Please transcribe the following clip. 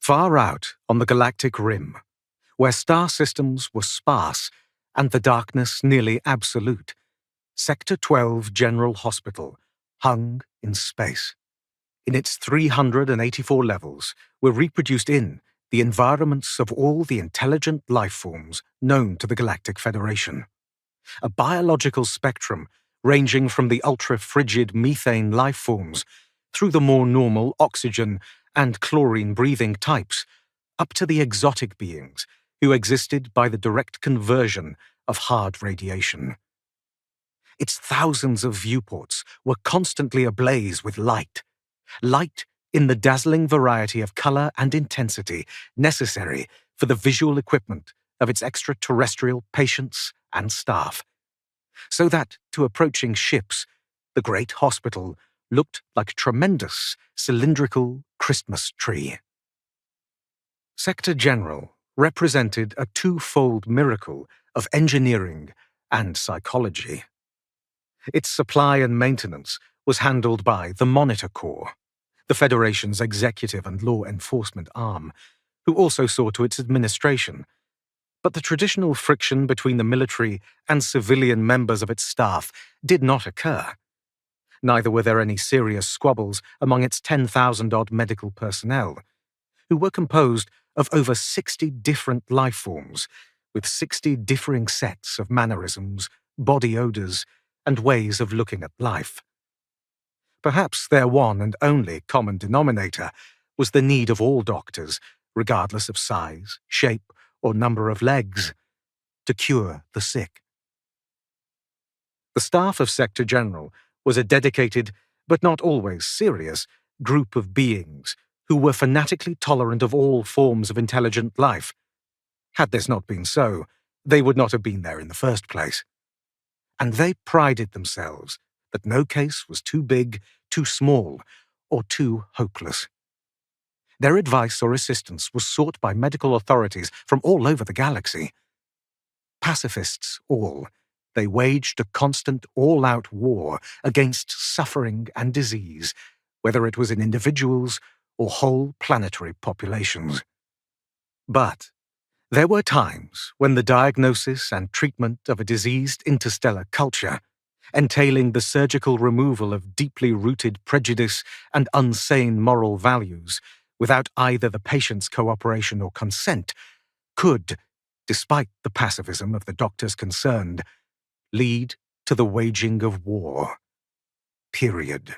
Far out on the Galactic Rim, where star systems were sparse and the darkness nearly absolute, Sector 12 General Hospital hung in space. In its 384 levels were reproduced the environments of all the intelligent life forms known to the Galactic Federation. A biological spectrum ranging from the ultra-frigid methane life forms through the more normal oxygen and chlorine-breathing types, up to the exotic beings who existed by the direct conversion of hard radiation. Its thousands of viewports were constantly ablaze with light in the dazzling variety of color and intensity necessary for the visual equipment of its extraterrestrial patients and staff, so that, to approaching ships, the great hospital looked like a tremendous cylindrical Christmas tree. Sector General represented a twofold miracle of engineering and psychology. Its supply and maintenance was handled by the Monitor Corps, the Federation's executive and law enforcement arm, who also saw to its administration. But the traditional friction between the military and civilian members of its staff did not occur. Neither were there any serious squabbles among its 10,000-odd medical personnel, who were composed of over 60 different life forms, with 60 differing sets of mannerisms, body odors, and ways of looking at life. Perhaps their one and only common denominator was the need of all doctors, regardless of size, shape, or number of legs, to cure the sick. The staff of Sector General was a dedicated, but not always serious, group of beings who were fanatically tolerant of all forms of intelligent life. Had this not been so, they would not have been there in the first place. And they prided themselves that no case was too big, too small, or too hopeless. Their advice or assistance was sought by medical authorities from all over the galaxy. Pacifists all, they waged a constant all-out war against suffering and disease, whether it was in individuals or whole planetary populations. But there were times when the diagnosis and treatment of a diseased interstellar culture, entailing the surgical removal of deeply rooted prejudice and unsane moral values, without either the patient's cooperation or consent, could, despite the pacifism of the doctors concerned, lead to the waging of war. Period.